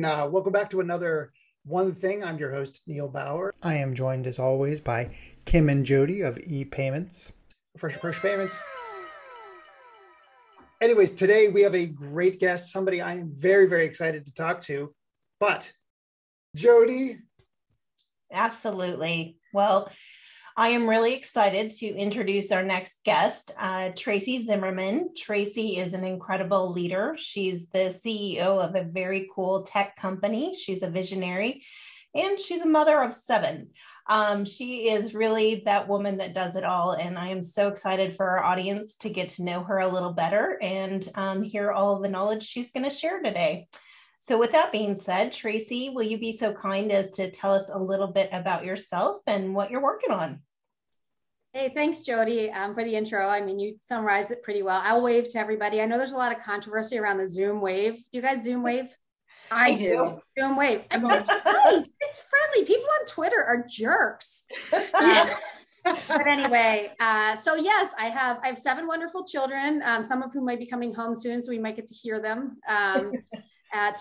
Welcome back to another One Thing. I'm your host, Neil Bauer. I am joined as always by Kim and Jody of ePayments. Fresh Approach Payments. Anyways, today we have a great guest, somebody I am very, very excited to talk to. But Jody? Absolutely. Well, I am really excited to introduce our next guest, Tracey Zimmerman. Tracey is an incredible leader. She's the CEO of a very cool tech company. She's a visionary, and she's a mother of 7. She is really that woman that does it all. And I am so excited for our audience to get to know her a little better and hear all of the knowledge she's going to share today. So with that being said, Tracey, will you be so kind as to tell us a little bit about yourself and what you're working on? Hey, thanks, Jody, for the intro. I mean, you summarized it pretty well. I'll wave to everybody. I know there's a lot of controversy around the Zoom wave. Do you guys Zoom wave? I do. Zoom wave. It's friendly. It's friendly. People on Twitter are jerks. But anyway, so yes, I have 7 wonderful children, some of whom might be coming home soon, so we might get to hear them.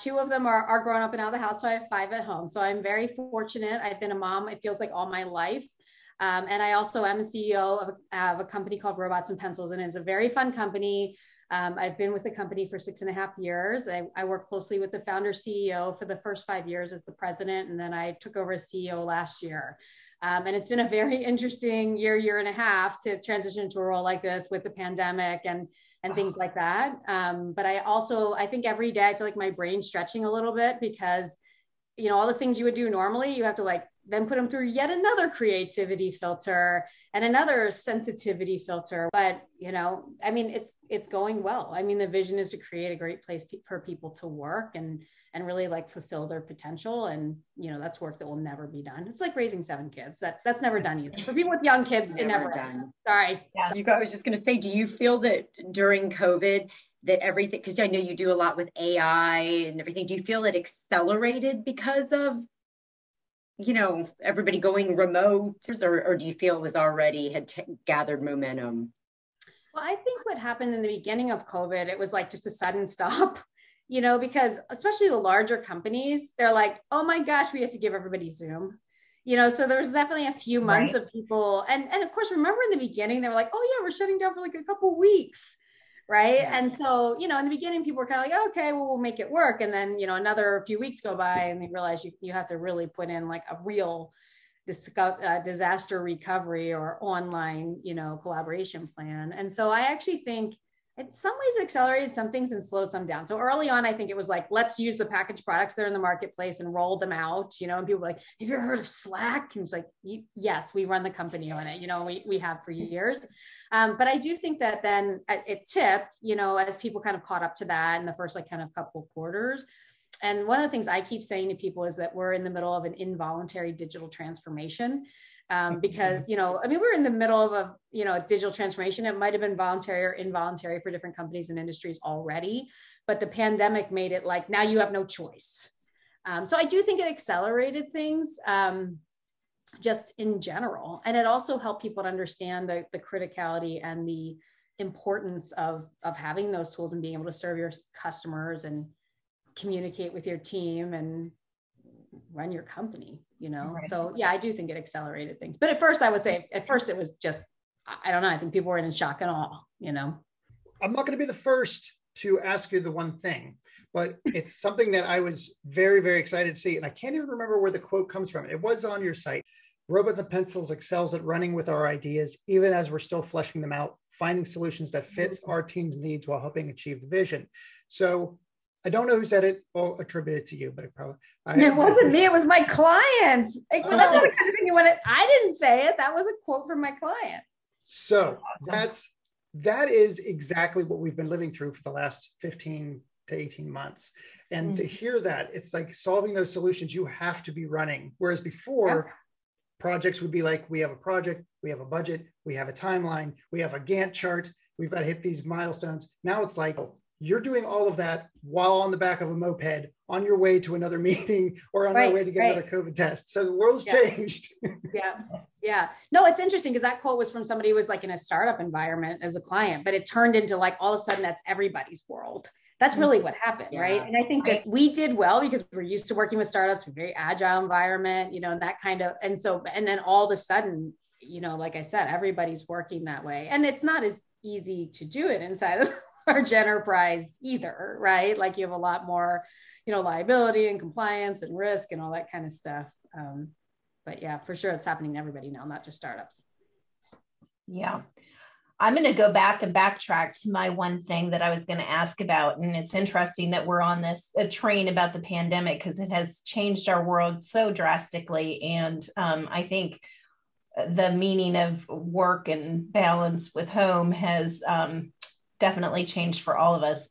2 of them are grown up and out of the house, so I have 5 at home. So I'm very fortunate. I've been a mom, it feels like all my life. And I also am a CEO of a company called Robots and Pencils, and it's a very fun company. I've been with the company for 6.5 years. I work closely with the founder CEO for the first 5 years as the president, and then I took over as CEO last year. And it's been a very interesting year and a half to transition into a role like this with the pandemic and things like that. But I think every day I feel like my brain's stretching a little bit because, you know, all the things you would do normally, you have to then put them through yet another creativity filter and another sensitivity filter. But, you know, I mean, it's going well. I mean, the vision is to create a great place for people to work and really fulfill their potential. And, you know, that's work that will never be done. It's like raising 7 kids. That's never done either. For people with young kids, it never ends. Sorry. Yeah. I was just going to say, do you feel that during COVID that everything, because I know you do a lot with AI and everything, do you feel it accelerated because of, you know, everybody going remote, or do you feel it was already gathered momentum? Well, I think what happened in the beginning of COVID, it was just a sudden stop, you know, because especially the larger companies, they're like, oh my gosh, we have to give everybody Zoom, you know, so there was definitely a few months of people. And of course, remember in the beginning, they were like, oh yeah, we're shutting down for a couple weeks. Right. And so, you know, in the beginning, people were kind of like, okay, well, we'll make it work. And then, you know, another few weeks go by and they realize you have to really put in a real disaster recovery or online, you know, collaboration plan. And so I actually think in some ways it accelerated some things and slowed some down. So early on, I think it was let's use the packaged products that are in the marketplace and roll them out, you know, and people were like, have you ever heard of Slack? And it's like, yes, we run the company on it. You know, we have for years. But I do think that then it tipped, you know, as people kind of caught up to that in the first kind of couple of quarters. And one of the things I keep saying to people is that we're in the middle of an involuntary digital transformation. Because, you know, I mean, we're in the middle of a digital transformation. It might have been voluntary or involuntary for different companies and industries already, but the pandemic made it now you have no choice. So I do think it accelerated things just in general. And it also helped people to understand the criticality and the importance of having those tools and being able to serve your customers and communicate with your team and run your company, you know? Right. So yeah, I do think it accelerated things. But at first it was just, I don't know. I think people were in shock and awe, you know? I'm not going to be the first to ask you the one thing, but it's something that I was very, very excited to see. And I can't even remember where the quote comes from. It was on your site. Robots and Pencils excels at running with our ideas, even as we're still fleshing them out, finding solutions that fit our team's needs while helping achieve the vision. So I don't know who said it. I'll attribute it to you, but it wasn't me. It was my client. That's not the kind of thing you want to. I didn't say it. That was a quote from my client. So that is exactly what we've been living through for the last 15 to 18 months. And to hear that, it's like solving those solutions you have to be running. Whereas before, projects would be we have a project, we have a budget, we have a timeline, we have a Gantt chart, we've got to hit these milestones. Now it's you're doing all of that while on the back of a moped on your way to another meeting or on your way to get another COVID test. So the world's changed. Yeah. No, it's interesting because that quote was from somebody who was in a startup environment as a client, but it turned into all of a sudden that's everybody's world. That's really what happened, right? And I think that we did well because we're used to working with startups, a very agile environment, and that kind of, and then all of a sudden, like I said, everybody's working that way. And it's not as easy to do it inside of large enterprise either, right? Like you have a lot more, liability and compliance and risk and all that kind of stuff. But yeah, for sure, it's happening to everybody now, not just startups. Yeah. I'm going to go back and backtrack to my one thing that I was going to ask about. And it's interesting that we're on a train about the pandemic because it has changed our world so drastically. And I think the meaning of work and balance with home has definitely changed for all of us.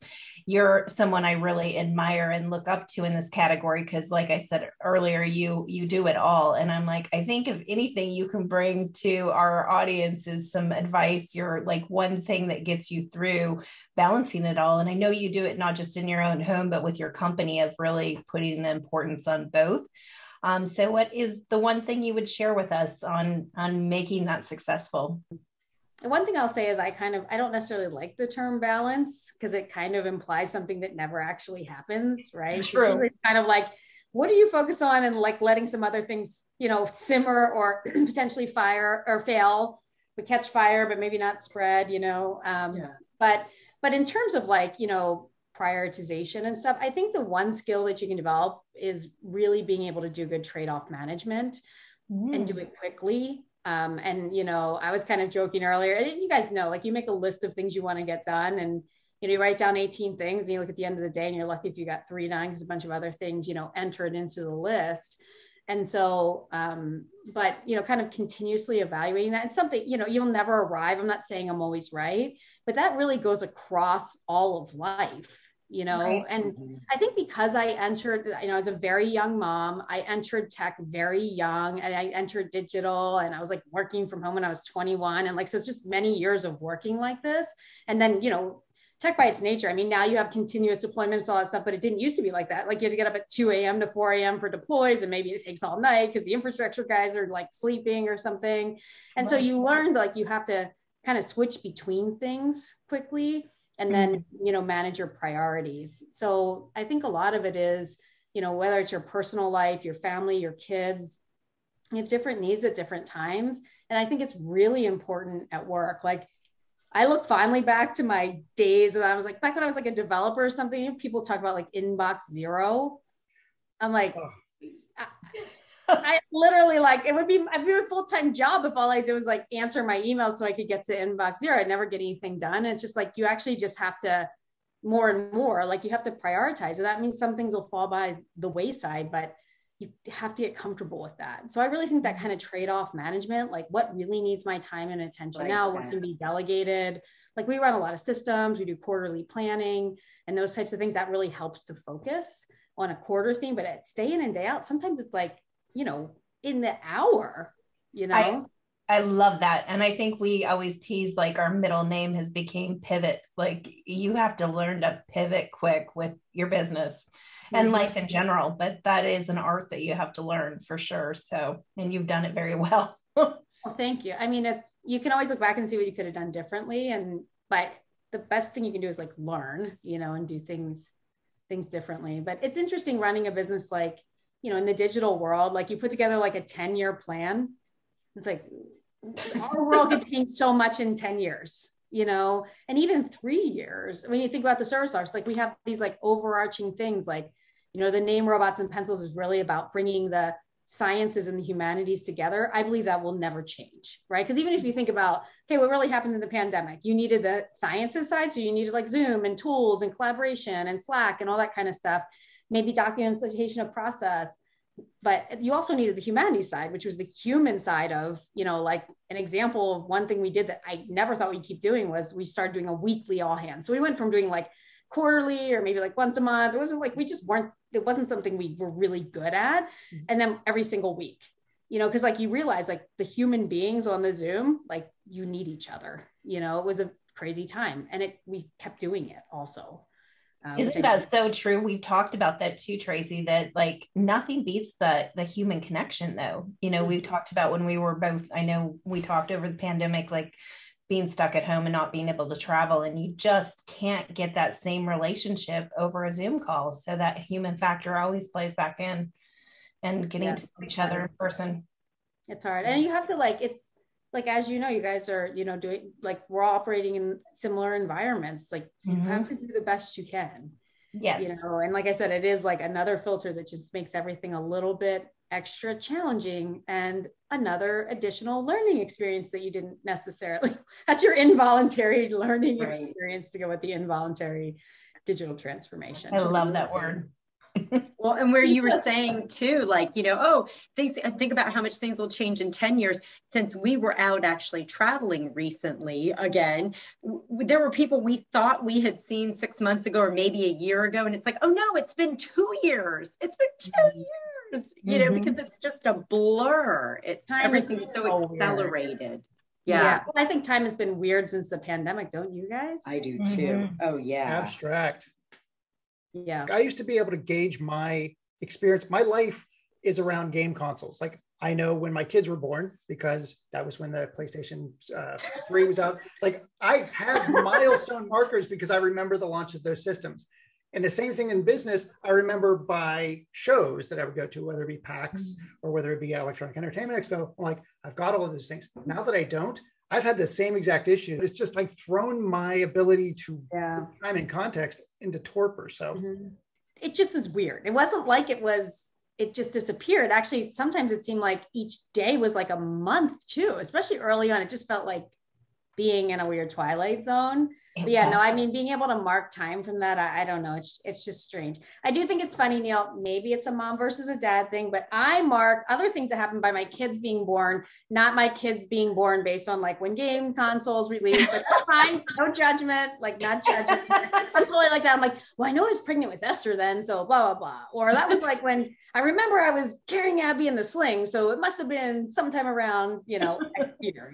You're someone I really admire and look up to in this category because, like I said earlier, you do it all. And I'm like, I think if anything you can bring to our audience is some advice. You're like one thing that gets you through balancing it all. And I know you do it not just in your own home, but with your company of really putting the importance on both. So what is the one thing you would share with us on making that successful? And one thing I'll say is I don't necessarily like the term balance because it kind of implies something that never actually happens, right? True. It's kind of like, what do you focus on and like letting some other things, simmer or potentially fire or fail, but catch fire, but maybe not spread, but in terms of like, prioritization and stuff, I think the one skill that you can develop is really being able to do good trade-off management and do it quickly. I was kind of joking earlier, and you guys know, like you make a list of things you want to get done and, you write down 18 things and you look at the end of the day and you're lucky if you got 3 done because a bunch of other things, entered into the list. And so, but, kind of continuously evaluating that. It's something, you'll never arrive. I'm not saying I'm always right, but that really goes across all of life. Right. And I think because I entered, as a very young mom, I entered tech very young and I entered digital and I was like working from home when I was 21. And like, so it's just many years of working like this. And then, tech by its nature, I mean, now you have continuous deployments, all that stuff, but it didn't used to be like that. Like you had to get up at 2 a.m. to 4 a.m. for deploys. And maybe it takes all night because the infrastructure guys are like sleeping or something. And so you learned like you have to kind of switch between things quickly. And then, manage your priorities. So I think a lot of it is, whether it's your personal life, your family, your kids, you have different needs at different times. And I think it's really important at work. Like I look fondly back to my days when I was like, back when I was like a developer or something, people talk about like inbox zero. I'm like, I literally like, I'd be a full-time job if all I did was like answer my emails so I could get to inbox zero. I'd never get anything done. And it's just like, you actually just have to more and more, like you have to prioritize. And that means some things will fall by the wayside, but you have to get comfortable with that. So I really think that kind of trade-off management, like what really needs my time and attention now, what can be delegated. Like we run a lot of systems, we do quarterly planning and those types of things that really helps to focus on a quarter thing, but it's day in and day out. Sometimes it's like, in the hour, I love that. And I think we always tease like our middle name has became pivot. Like you have to learn to pivot quick with your business and life in general, but that is an art that you have to learn for sure. So, and you've done it very well. Well, thank you. I mean, you can always look back and see what you could have done differently. But the best thing you can do is like learn, and do things differently. But it's interesting running a business like, in the digital world, like you put together like a 10-year plan. It's like our world could change so much in 10 years, and even 3 years. When you think about the service arts, like we have these like overarching things like, the name Robots and Pencils is really about bringing the sciences and the humanities together. I believe that will never change, right? Because even if you think about, okay, what really happened in the pandemic, you needed the sciences side. So you needed like Zoom and tools and collaboration and Slack and all that kind of stuff. Maybe documentation of process, but you also needed the humanities side, which was the human side of, like an example of one thing we did that I never thought we'd keep doing was we started doing a weekly all hands. So we went from doing like quarterly or maybe like once a month. It wasn't like, it wasn't something we were really good at. And then every single week, cause like you realize like the human beings on the Zoom, like you need each other, it was a crazy time and we kept doing it also. Isn't that so true? We've talked about that too, Tracey, that like nothing beats the human connection though. We've talked about when we were both, I know we talked over the pandemic, like being stuck at home and not being able to travel. And you just can't get that same relationship over a Zoom call. So that human factor always plays back in, and getting to know each other in person. It's hard. And you have to it's like, as you know, you guys are, doing, like, we're all operating in similar environments. Like, you have to do the best you can. Yes. And like I said, it is like another filter that just makes everything a little bit extra challenging, and another additional learning experience that you didn't necessarily, that's your involuntary learning experience to go with the involuntary digital transformation. I love that word. Well, and where you were saying too, like, think about how much things will change in 10 years. Since we were out actually traveling recently again, there were people we thought we had seen 6 months ago or maybe a year ago. And it's like, oh no, it's been 2 years. It's been 2 years, because it's just a blur. Everything's so accelerated. Weird. Yeah. Well, I think time has been weird since the pandemic. Don't you guys? I do too. Oh yeah. Abstract. Yeah. I used to be able to gauge my experience. My life is around game consoles. Like, I know when my kids were born, because that was when the PlayStation 3 was out. Like, I have milestone markers because I remember the launch of those systems. And the same thing in business, I remember by shows that I would go to, whether it be PAX or whether it be Electronic Entertainment Expo. I'm like, I've got all of those things. Now that I don't, I've had the same exact issue. It's just like thrown my ability to put time and context into torpor. So it just is weird. It wasn't like it just disappeared. Actually, sometimes it seemed like each day was like a month too, especially early on. It just felt like being in a weird twilight zone. But yeah, no, I mean, being able to mark time from that, I don't know. It's just strange. I do think it's funny, Neil, maybe it's a mom versus a dad thing, but I mark other things that happen by my kids being born, not my kids being born based on like when game consoles released, but fine, no judgment, like not judging. I'm totally like that. I'm like, well, I know I was pregnant with Esther then, so blah, blah, blah. Or that was like when I remember I was carrying Abby in the sling, so it must have been sometime around, next year,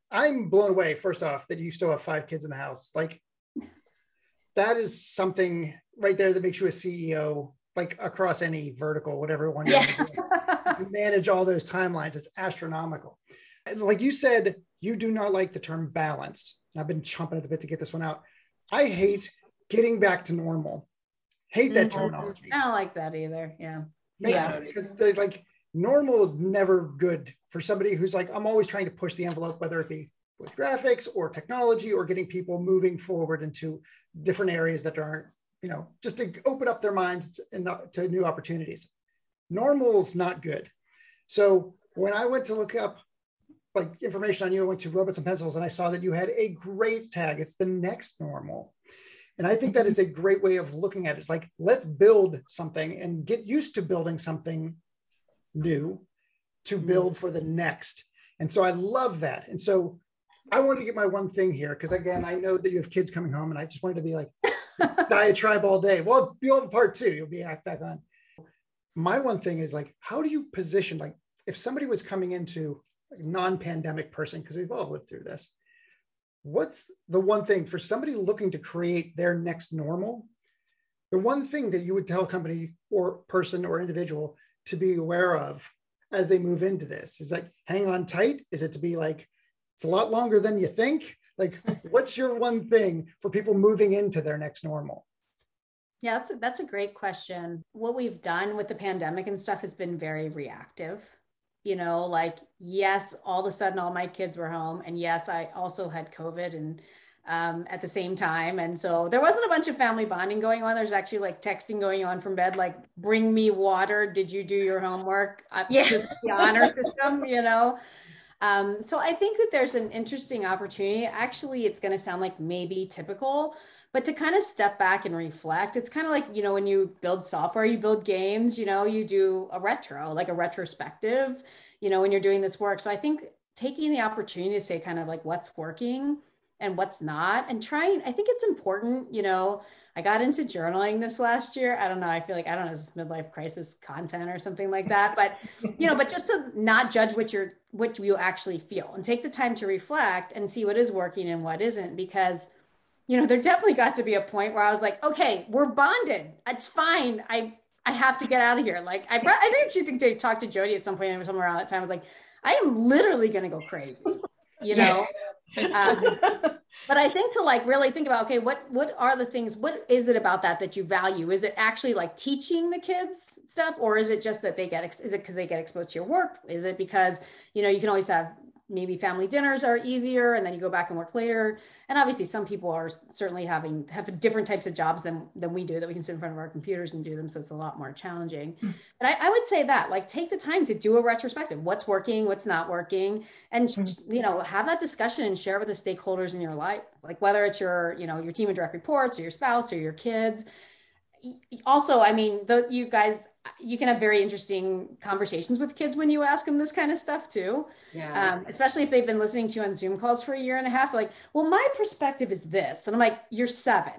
I'm blown away, first off, that you still have 5 kids in the house. Like, that is something right there that makes you a CEO, like across any vertical, whatever one you manage all those timelines. It's astronomical. And like you said, you do not like the term balance. And I've been chomping at the bit to get this one out. I hate getting back to normal. Hate that terminology. I don't like that either. Yeah. Because they're like, normal is never good for somebody who's like, I'm always trying to push the envelope, whether it be with graphics or technology or getting people moving forward into different areas that aren't, just to open up their minds to new opportunities. Normal is not good. So when I went to look up like information on you, I went to Robots and Pencils and I saw that you had a great tag. It's the next normal. And I think that is a great way of looking at it. It's like, let's build something and get used to building something new to build for the next. And so I love that. And so I want to get my one thing here, because again, I know that you have kids coming home and I just wanted to be like diatribe all day. Well, you'll have part 2, you'll be back on. My one thing is like, how do you position, like if somebody was coming into like a non-pandemic person, because we've all lived through this, what's the one thing for somebody looking to create their next normal? The one thing that you would tell a company or person or individual to be aware of as they move into this is like, hang on tight? Is it to be like, it's a lot longer than you think? Like, what's your one thing for people moving into their next normal? Yeah, that's a great question. What we've done with the pandemic and stuff has been very reactive. Like, yes, all of a sudden all my kids were home. And yes, I also had COVID and at the same time. And so there wasn't a bunch of family bonding going on. There's actually like texting going on from bed, like, bring me water. Did you do your homework? The honor system, So I think that there's an interesting opportunity. Actually, it's going to sound like maybe typical, but to kind of step back and reflect. It's kind of like, when you build software, you build games, you do a retro, like a retrospective, when you're doing this work. So I think taking the opportunity to say kind of like what's working and what's not, and trying, I think it's important, I got into journaling this last year. I don't know. I feel like, I don't know, it's midlife crisis content or something like that, but, but just to not judge what you actually feel and take the time to reflect and see what is working and what isn't, because, there definitely got to be a point where I was like, okay, we're bonded. It's fine. I have to get out of here. Like, I actually think they talked to Jody at some point somewhere around that time. I was like, I am literally going to go crazy, But I think to like really think about, okay, what are the things, what is it about that you value? Is it actually like teaching the kids stuff, or is it just that they get, is it because they get exposed to your work? Is it because, you know, you can always have maybe family dinners are easier and then you go back and work later? And obviously some people are certainly have different types of jobs than we do, that we can sit in front of our computers and do them. So it's a lot more challenging. But I would say that, like, take the time to do a retrospective. What's working, what's not working, and, you know, have that discussion and share with the stakeholders in your life, like whether it's your, you know, your team of direct reports or your spouse or your kids. Also, I mean, you guys, you can have very interesting conversations with kids when you ask them this kind of stuff too. Yeah. Especially if they've been listening to you on Zoom calls for a year and a half, like, well, my perspective is this. And I'm like, you're 7.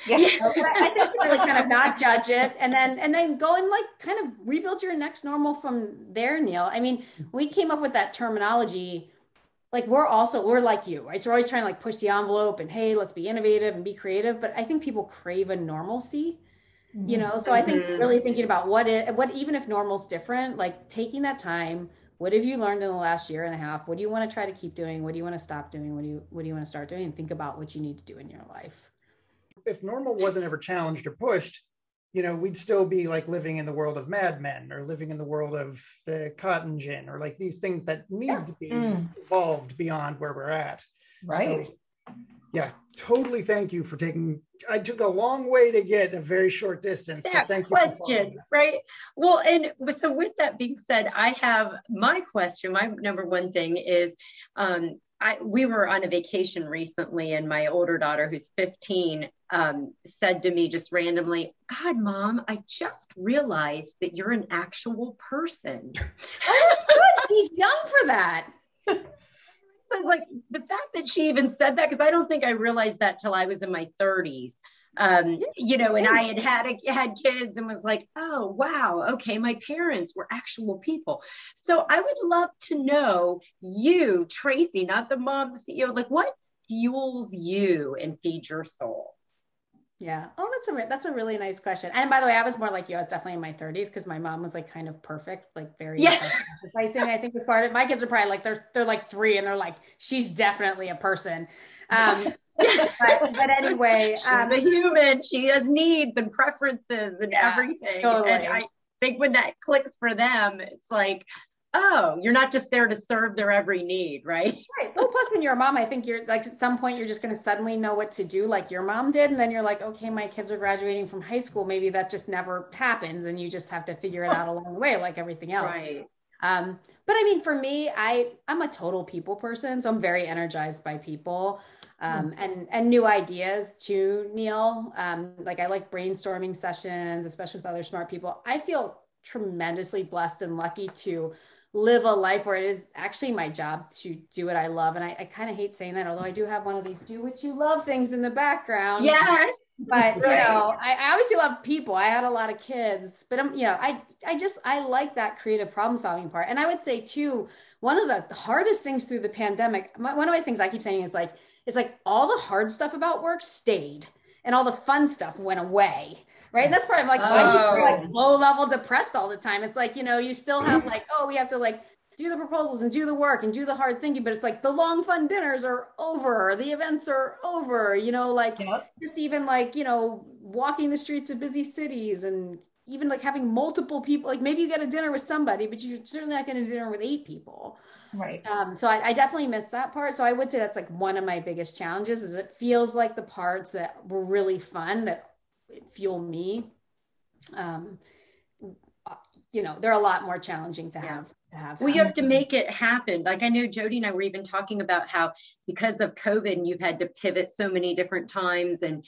Yeah. So I think you really kind of not judge it, and then go and like kind of rebuild your next normal from there, Neil. I mean, we came up with that terminology. Like we're like you, right? So we're always trying to like push the envelope and, hey, let's be innovative and be creative. But I think people crave a normalcy. You know, so I think really thinking about what even if normal's different, like taking that time, what have you learned in the last year and a half? What do you want to try to keep doing? What do you want to stop doing? What do you want to start doing? And think about what you need to do in your life. If normal wasn't ever challenged or pushed, you know, we'd still be like living in the world of Mad Men, or living in the world of the cotton gin, or like these things that need to be evolved beyond where we're at. Right. So, yeah, totally. Thank you for I took a long way to get a very short distance. That so thank question, you right? Well, and so with that being said, I have my question. My number one thing is, we were on a vacation recently, and my older daughter, who's 15, said to me just randomly, God, Mom, I just realized that you're an actual person. Oh, good. She's young for that. So like the fact that she even said that, because I don't think I realized that till I was in my 30s. You know, and I had kids and was like, oh, wow, okay, my parents were actual people. So I would love to know you, Tracey, not the mom, the CEO, like what fuels you and feeds your soul? Yeah. Oh, that's a really nice question. And by the way, I was more like you. I was definitely in my 30s because my mom was like kind of perfect, like very sacrificing, I think was part of it. My kids are probably like, they're like 3 and they're like, she's definitely a person. But anyway, she's a human. She has needs and preferences and everything. Totally. And I think when that clicks for them, it's like, oh, you're not just there to serve their every need, right? Right. Well, plus when you're a mom, I think you're like, at some point, you're just going to suddenly know what to do like your mom did. And then you're like, okay, my kids are graduating from high school. Maybe that just never happens. And you just have to figure it out along the way, like everything else. Right. But I mean, for me, I'm a total people person. So I'm very energized by people. And new ideas too, Neil. Like I like brainstorming sessions, especially with other smart people. I feel tremendously blessed and lucky to live a life where it is actually my job to do what I love. And I kind of hate saying that, although I do have one of these do what you love things in the background. Yes. But, you know, I obviously love people. I had a lot of kids, but you know, I like that creative problem solving part. And I would say too, one of the hardest things through the pandemic, one of my things I keep saying is like, it's like all the hard stuff about work stayed and all the fun stuff went away. Right. And that's part of like why people are like low level depressed all the time. It's like, you know, you still have like, oh, we have to like do the proposals and do the work and do the hard thinking, but it's like the long fun dinners are over, the events are over, you know, like just even like, you know, walking the streets of busy cities and even like having multiple people, like maybe you get a dinner with somebody, but you're certainly not getting a dinner with 8 people. Right. So I definitely missed that part. So I would say that's like one of my biggest challenges is it feels like the parts that were really fun that fuel me, you know, they're a lot more challenging to have. Well, you have to make it happen. Like I know Jody and I were even talking about how because of COVID and you've had to pivot so many different times and,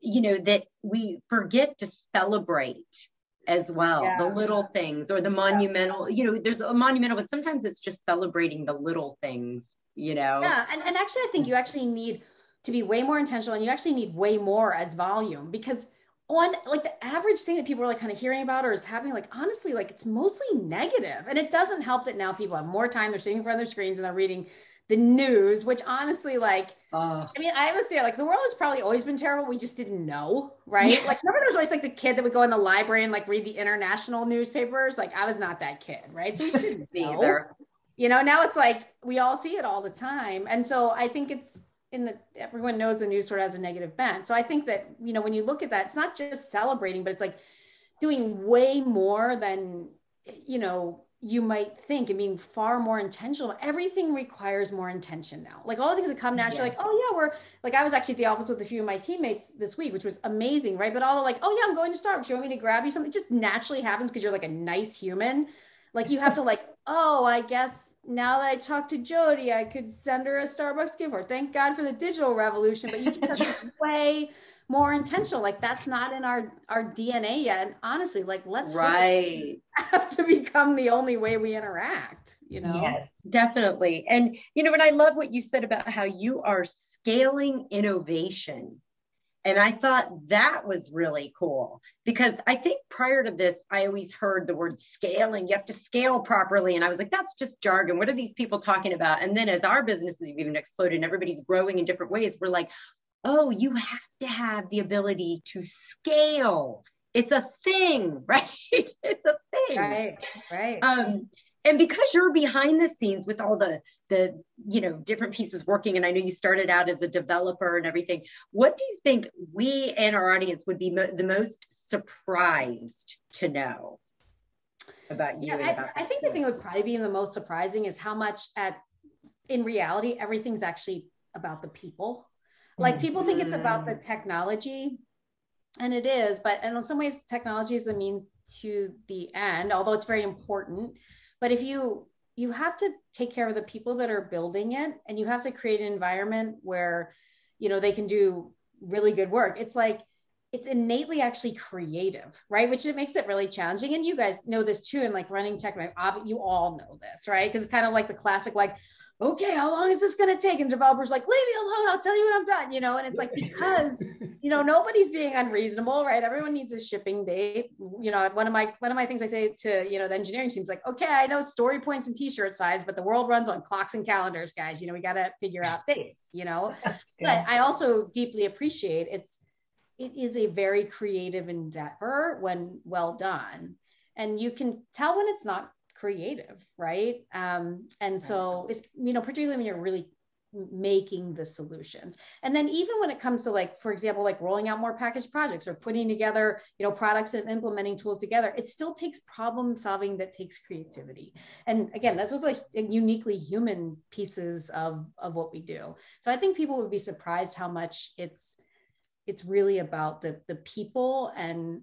you know, that we forget to celebrate as well, the little things or the monumental, you know, there's a monumental, but sometimes it's just celebrating the little things, you know? Yeah. And actually, I think you actually need to be way more intentional and you actually need way more as volume because on like the average thing that people are like kind of hearing about or is happening, like honestly, like it's mostly negative. And it doesn't help that now people have more time, they're sitting in front of their screens and they're reading the news, which honestly, like, I mean, I was there, like the world has probably always been terrible. We just didn't know, right? Yeah. Like remember there was always like the kid that would go in the library and like read the international newspapers. Like I was not that kid, right? So we just didn't know. Now it's like, we all see it all the time. And so I think it's everyone knows the news sort of has a negative bent. So I think that, when you look at that, it's not just celebrating, but it's like doing way more than, you might think, and being far more intentional. Everything requires more intention now. Like all the things that come naturally, like, oh yeah, we're like, I was actually at the office with a few of my teammates this week, which was amazing, right? But all the like, oh yeah, I'm going to Starbucks. You want me to grab you something? It just naturally happens because you're like a nice human. Like you have to like, oh, I guess now that I talked to Jody, I could send her a Starbucks gift card. Thank God for the digital revolution, but you just have to be way more intentional. Like that's not in our DNA yet. And honestly, like let's have to become the only way we interact, Yes, definitely. And, and I love what you said about how you are scaling innovation. And I thought that was really cool because I think prior to this, I always heard the word scaling. You have to scale properly. And I was like, that's just jargon. What are these people talking about? And then as our businesses have even exploded and everybody's growing in different ways, we're like, oh, you have to have the ability to scale. It's a thing, right? It's a thing. Right. And because you're behind the scenes with all the different pieces working, and I know you started out as a developer and everything, what do you think we and our audience would be the most surprised to know about you? I think the thing that would probably be the most surprising is how much in reality, everything's actually about the people. Like people think it's about the technology, and it is, and in some ways technology is the means to the end, although it's very important. But if you have to take care of the people that are building it, and you have to create an environment where, they can do really good work. It's like, it's innately actually creative, right? Which it makes it really challenging. And you guys know this too. And like running tech, you all know this, right? Because it's kind of like the classic, like, okay, how long is this going to take? And developers like, leave me alone. I'll tell you when I'm done, and it's like, because, nobody's being unreasonable, right? Everyone needs a shipping date. One of my things I say to, the engineering team is like, okay, I know story points and t-shirt size, but the world runs on clocks and calendars, guys. We got to figure out dates, but I also deeply appreciate it is a very creative endeavor when well done. And you can tell when it's not creative, right? And so it's, particularly when you're really making the solutions. And then even when it comes to like, for example, like rolling out more packaged projects or putting together, products and implementing tools together, it still takes problem solving that takes creativity. And again, that's what like uniquely human pieces of what we do. So I think people would be surprised how much it's really about the people and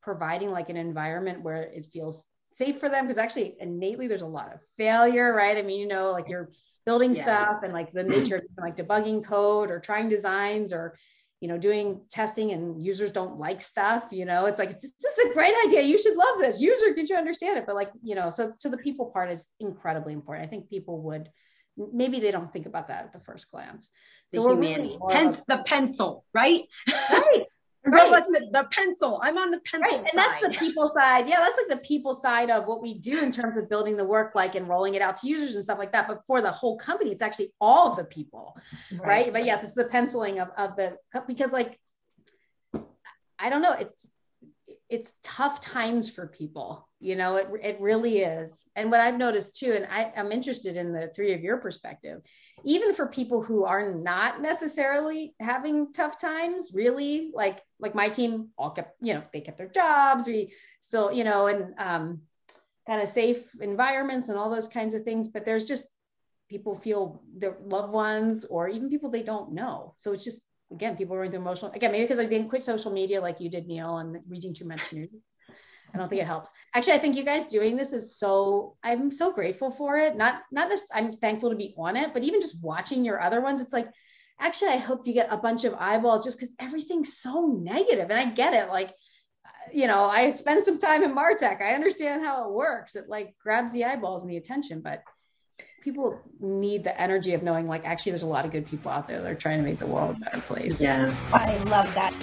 providing like an environment where it feels safe for them, because actually innately there's a lot of failure, right? I mean, like you're building stuff and like the nature of like debugging code or trying designs or, doing testing and users don't like stuff, it's like, this is a great idea. You should love this. User, did you understand it? But like, so the people part is incredibly important. I think people maybe they don't think about that at the first glance. So we're really hence the pencil, right? Right. Right. The pencil. I'm on the pencil side. And that's the people side. Yeah, that's like the people side of what we do in terms of building the work, like and rolling it out to users and stuff like that. But for the whole company, it's actually all of the people, right? But yes, it's the penciling of the, because like, I don't know, it's tough times for people, it really is. And what I've noticed too, and I'm interested in the three of your perspective, even for people who are not necessarily having tough times, really, like my team all kept, they kept their jobs, we still, and kind of safe environments and all those kinds of things. But there's just people feel their loved ones or even people they don't know. So it's just, again, people are going through emotional, again, maybe because I didn't quit social media like you did, Neil, and reading too much news. I don't think it helped. Actually, I think you guys doing this is I'm so grateful for it. Not just, I'm thankful to be on it, but even just watching your other ones, it's like, actually, I hope you get a bunch of eyeballs just because everything's so negative. And I get it. Like, I spent some time in MarTech. I understand how it works. It like grabs the eyeballs and the attention, but people need the energy of knowing like, actually, there's a lot of good people out there that are trying to make the world a better place. Yeah. I love that.